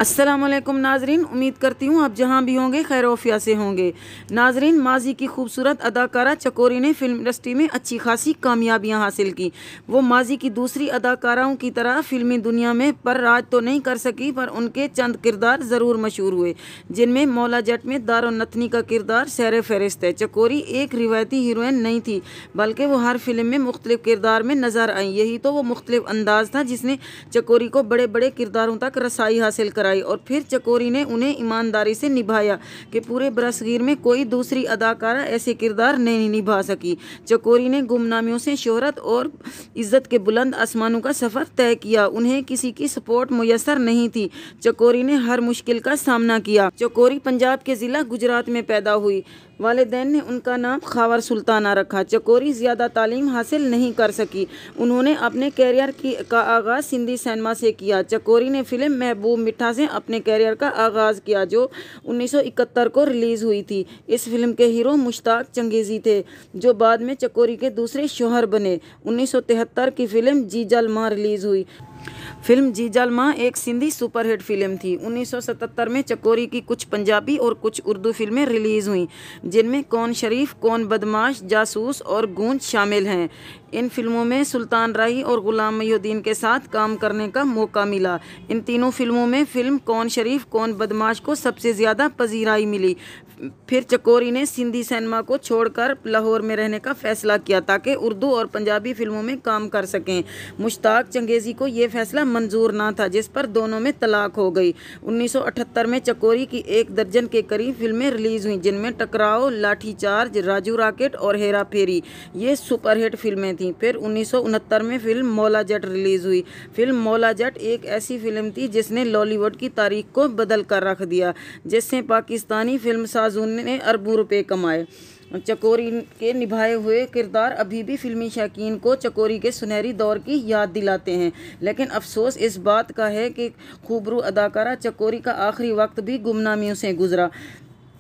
अस्सलामुअलैकुम नाजरीन, उम्मीद करती हूँ आप जहाँ भी होंगे खैरोफिया से होंगे। नाजरीन, माजी की खूबसूरत अदाकारा चकोरी ने फिल्म इंडस्ट्री में अच्छी खासी कामयाबियाँ हासिल की। वो माजी की दूसरी अदाकाराओं की तरह फिल्मी दुनिया में पर राज तो नहीं कर सकी, पर उनके चंद किरदार ज़रूर मशहूर हुए, जिनमें मौला जट में दारो नथनी का किरदार सैर फहरिस्त है। चकोरी एक रिवायती हीरोइन नहीं थी, बल्कि वो हर फिल्म में मुख्तलिफ किरदार में नज़र आई। यही तो वो मुख्तलिफ अंदाज था जिसने चकोरी को बड़े बड़े किरदारों तक रसाई हासिल कराई, और फिर चकोरी ने उन्हें ईमानदारी से निभाया कि पूरे बरसगीर में कोई दूसरी अदाकारा ऐसे किरदार नहीं निभा सकी। चकोरी ने गुमनामियों से शोहरत और इज्जत के बुलंद आसमानों का सफ़र तय किया। उन्हें किसी की सपोर्ट मुयसर नहीं थी। चकोरी ने हर मुश्किल का सामना किया। चकोरी पंजाब के ज़िला गुजरात में पैदा हुई। वालिदैन ने उनका नाम खावर सुल्ताना रखा। चकोरी ज़्यादा तालीम हासिल नहीं कर सकी। उन्होंने अपने कैरियर का आगाज़ सिंधी सिनेमा से किया। चकोरी ने फिल्म महबूब मिठा से अपने कैरियर का आगाज़ किया, जो 1971 को रिलीज़ हुई थी। इस फिल्म के हीरो मुश्ताक चंगेज़ी थे, जो बाद में चकोरी के दूसरे शौहर बने। 1973 की फिल्म जीजल मां रिलीज़ हुई। फिल्म जीजल मां एक सिंधी सुपरहिट फिल्म थी। 1977 में चकोरी की कुछ पंजाबी और कुछ उर्दू फिल्में रिलीज़ हुईं, जिनमें कौन शरीफ, कौन बदमाश, जासूस और गूंज शामिल हैं। इन फिल्मों में सुल्तान राही और गुलाम मोहिउद्दीन के साथ काम करने का मौका मिला। इन तीनों फिल्मों में फिल्म कौन शरीफ, कौन बदमाश को सबसे ज़्यादा पजीराई मिली। फिर चकोरी ने सिंधी सिनेमा को छोड़कर लाहौर में रहने का फैसला किया ताकि उर्दू और पंजाबी फिल्मों में काम कर सकें। मुश्ताक चंगेज़ी को ये फैसला मंजूर ना था, जिस पर दोनों में तलाक हो गई। 1978 में चकोरी की 1 दर्जन के करीब फिल्में रिलीज़ हुईं, जिनमें टकराओ, लाठीचार्ज, राजू रॉकेट और हेरा फेरी ये सुपरहिट फिल्में थीं। फिर 1969 में फिल्म मौला जट रिलीज़ हुई। फिल्म मौला जट एक ऐसी फिल्म थी जिसने लॉलीवुड की तारीख को बदल कर रख दिया, जिससे पाकिस्तानी फिल्म साजों ने अरबों रुपए कमाए। चकोरी के निभाए हुए किरदार अभी भी फिल्मी शौकीन को चकोरी के सुनहरी दौर की याद दिलाते हैं, लेकिन अफसोस इस बात का है कि खूबरू अदाकारा चकोरी का आखिरी वक्त भी गुमनामियों से गुजरा।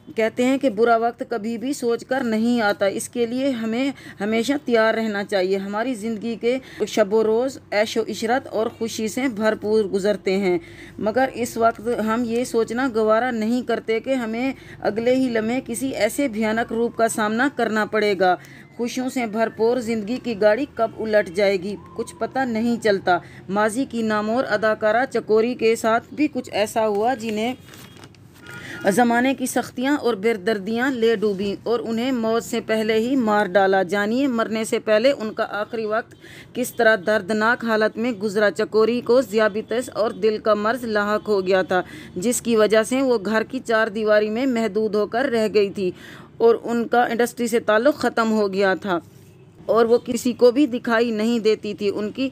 कहते हैं कि बुरा वक्त कभी भी सोचकर नहीं आता, इसके लिए हमें हमेशा तैयार रहना चाहिए। हमारी ज़िंदगी के शब व रोज़ ऐशो इशरत और खुशी से भरपूर गुजरते हैं, मगर इस वक्त हम ये सोचना गवारा नहीं करते कि हमें अगले ही लम्हे किसी ऐसे भयानक रूप का सामना करना पड़ेगा। खुशियों से भरपूर ज़िंदगी की गाड़ी कब उलट जाएगी, कुछ पता नहीं चलता। माजी की नामोर अदाकारा चकोरी के साथ भी कुछ ऐसा हुआ, जिन्हें ज़माने की सख्तियाँ और बेदर्दियाँ ले डूबी और उन्हें मौत से पहले ही मार डाला। जानिए मरने से पहले उनका आखिरी वक्त किस तरह दर्दनाक हालत में गुजरा। चकोरी को ज़ियाबितस और दिल का मर्ज़ लाहक हो गया था, जिसकी वजह से वो घर की 4 दीवारी में महदूद होकर रह गई थी और उनका इंडस्ट्री से ताल्लुक़ ख़त्म हो गया था और वो किसी को भी दिखाई नहीं देती थी। उनकी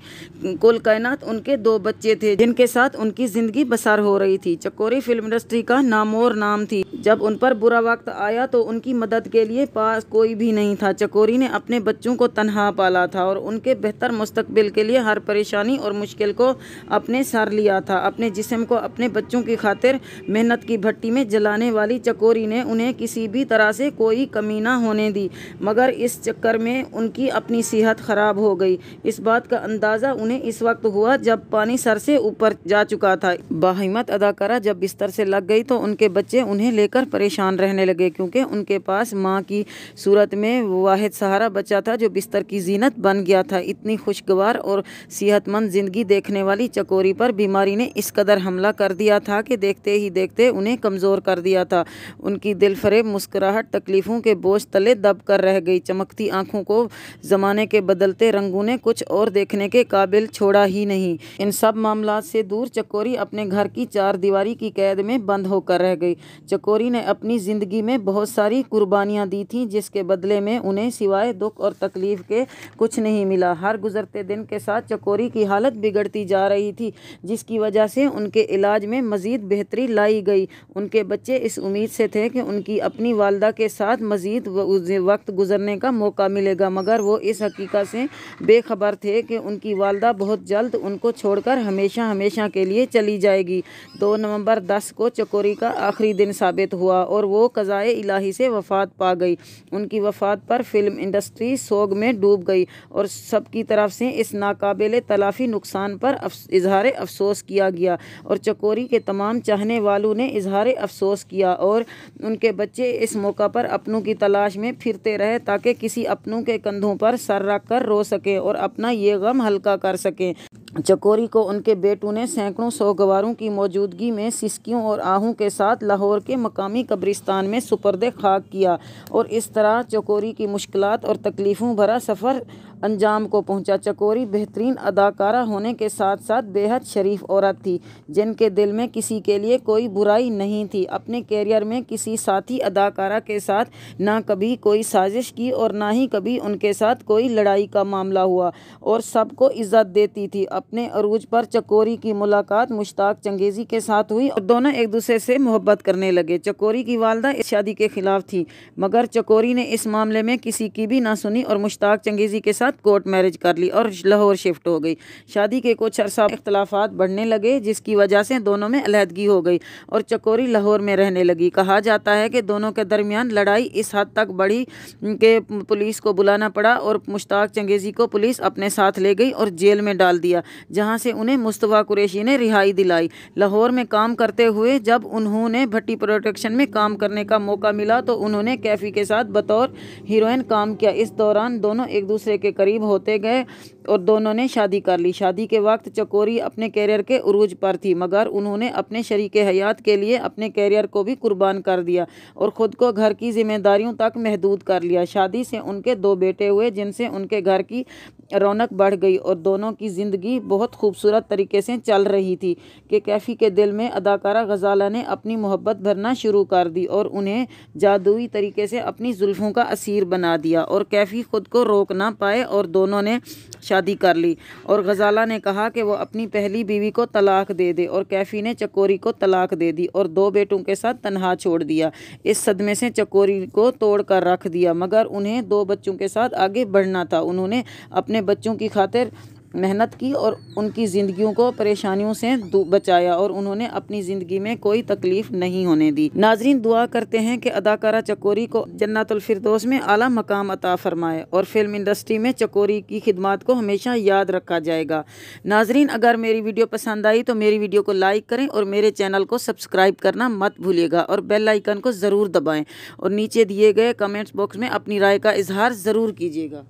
कुल कायनात उनके 2 बच्चे थे, जिनके साथ उनकी ज़िंदगी बसर हो रही थी। चकोरी फिल्म इंडस्ट्री का नामोर नाम थी। जब उन पर बुरा वक्त आया तो उनकी मदद के लिए पास कोई भी नहीं था। चकोरी ने अपने बच्चों को तन्हा पाला था और उनके बेहतर मुस्तकबिल के लिए हर परेशानी और मुश्किल को अपने सर लिया था। अपने जिस्म को अपने बच्चों की खातिर मेहनत की भट्टी में जलाने वाली चकोरी ने उन्हें किसी भी तरह से कोई कमी ना होने दी, मगर इस चक्कर में उनकी अपनी सेहत ख़राब हो गई। इस बात का अंदाज़ा उन्हें इस वक्त हुआ जब पानी सर से ऊपर जा चुका था। बाहिम्मत अदाकारा जब बिस्तर से लग गई तो उनके बच्चे उन्हें लेकर परेशान रहने लगे, क्योंकि उनके पास माँ की सूरत में वाहिद सहारा बचा था जो बिस्तर की जीनत बन गया था। इतनी खुशगवार और सेहतमंद ज़िंदगी देखने वाली चकोरी पर बीमारी ने इस कदर हमला कर दिया था कि देखते ही देखते उन्हें कमज़ोर कर दिया था। उनकी दिलफरेब मुस्कुराहट तकलीफ़ों के बोझ तले दब कर रह गई। चमकती आँखों को ज़माने के बदलते रंगों ने कुछ और देखने के काबिल छोड़ा ही नहीं। इन सब मामलात से दूर चकोरी अपने घर की 4 दीवारी की कैद में बंद होकर रह गई। चकोरी ने अपनी ज़िंदगी में बहुत सारी कुर्बानियाँ दी थीं, जिसके बदले में उन्हें सिवाय दुख और तकलीफ़ के कुछ नहीं मिला। हर गुजरते दिन के साथ चकोरी की हालत बिगड़ती जा रही थी, जिसकी वजह से उनके इलाज में मज़ीद बेहतरी लाई गई। उनके बच्चे इस उम्मीद से थे कि उनकी अपनी वालदा के साथ मज़ीद वक्त गुजरने का मौका मिलेगा, मगर मगर वो इस हकीकत से बेखबर थे कि उनकी वालदा बहुत जल्द उनको छोड़कर हमेशा हमेशा के लिए चली जाएगी। 2 नवंबर 10 को चकोरी का आखिरी दिन साबित हुआ और वो क़ज़ाए इलाही से वफ़ात पा गई। उनकी वफ़ात पर फिल्म इंडस्ट्री सोग में डूब गई और सबकी तरफ से इस नाकाबिले तलाफ़ी नुकसान पर इजहार अफसोस किया गया और चकोरी के तमाम चाहने वालों ने इजहार अफसोस किया और उनके बच्चे इस मौका पर अपनों की तलाश में फिरते रहे ताकि किसी अपनों के कंधों पर सर रख कर रो सकें और अपना ये गम हल्का कर सकें। चकोरी को उनके बेटों ने सैकड़ों सोगवारों की मौजूदगी में सिसकियों और आहूं के साथ लाहौर के मकामी कब्रिस्तान में सुपर्दे खाक किया और इस तरह चकोरी की मुश्किलात और तकलीफ़ों भरा सफ़र अंजाम को पहुंचा। चकोरी बेहतरीन अदाकारा होने के साथ साथ बेहद शरीफ औरत थी जिनके दिल में किसी के लिए कोई बुराई नहीं थी। अपने कैरियर में किसी साथी अदाकारा के साथ ना कभी कोई साजिश की और ना ही कभी उनके साथ कोई लड़ाई का मामला हुआ और सबको इज्जत देती थी। अपने अरूज पर चकोरी की मुलाकात मुश्ताक चंगेज़ी के साथ हुई और दोनों एक दूसरे से मोहब्बत करने लगे। चकोरी की वालदा इस शादी के खिलाफ थी मगर चकोरी ने इस मामले में किसी की भी ना सुनी और मुश्ताक चंगेज़ी के साथ कोर्ट मैरिज कर ली और लाहौर शिफ्ट हो गई। शादी के कुछ अरसा इख्तलाफात बढ़ने लगे जिसकी वजह से दोनों में अलहदगी हो गई और चकोरी लाहौर में रहने लगी। कहा जाता है कि दोनों के दरमियान लड़ाई इस हद तक बढ़ी कि पुलिस को बुलाना पड़ा और मुश्ताक चंगेज़ी को पुलिस अपने साथ ले गई और जेल में डाल दिया जहां से उन्हें मुस्तफ़ा कुरैशी ने रिहाई दिलाई। लाहौर में काम करते हुए जब उन्होंने भट्टी प्रोडक्शन में काम करने का मौका मिला तो उन्होंने कैफ़ी के साथ बतौर हीरोइन काम किया। इस दौरान दोनों एक दूसरे के करीब होते गए और दोनों ने शादी कर ली। शादी के वक्त चकोरी अपने कैरियर के उरूज पर थी मगर उन्होंने अपने शरीके हयात के लिए अपने कैरियर को भी कुर्बान कर दिया और ख़ुद को घर की जिम्मेदारियों तक महदूद कर लिया। शादी से उनके 2 बेटे हुए जिनसे उनके घर की रौनक बढ़ गई और दोनों की ज़िंदगी बहुत खूबसूरत तरीके से चल रही थी कि कैफ़ी के दिल में अदाकारा गज़ाला ने अपनी मोहब्बत भरना शुरू कर दी और उन्हें जादुई तरीके से अपनी जुल्फ़ों का असीर बना दिया और कैफ़ी ख़ुद को रोक ना पाए और दोनों ने शादी कर ली और गज़ाला ने कहा कि वो अपनी पहली बीवी को तलाक दे दे और कैफ़ी ने चकोरी को तलाक दे दी और 2 बेटों के साथ तन्हा छोड़ दिया। इस सदमे से चकोरी को तोड़ कर रख दिया मगर उन्हें 2 बच्चों के साथ आगे बढ़ना था। उन्होंने अपने बच्चों की खातिर मेहनत की और उनकी ज़िंदगियों को परेशानियों से बचाया और उन्होंने अपनी ज़िंदगी में कोई तकलीफ़ नहीं होने दी। नाजरीन दुआ करते हैं कि अदाकारा चकोरी को जन्नतुल फिरदौस में आला मकाम अता फरमाए और फिल्म इंडस्ट्री में चकोरी की खिदमत को हमेशा याद रखा जाएगा। नाजरीन अगर मेरी वीडियो पसंद आई तो मेरी वीडियो को लाइक करें और मेरे चैनल को सब्सक्राइब करना मत भूलिएगा और बेल आइकन को ज़रूर दबाएँ और नीचे दिए गए कमेंट्स बॉक्स में अपनी राय का इजहार ज़रूर कीजिएगा।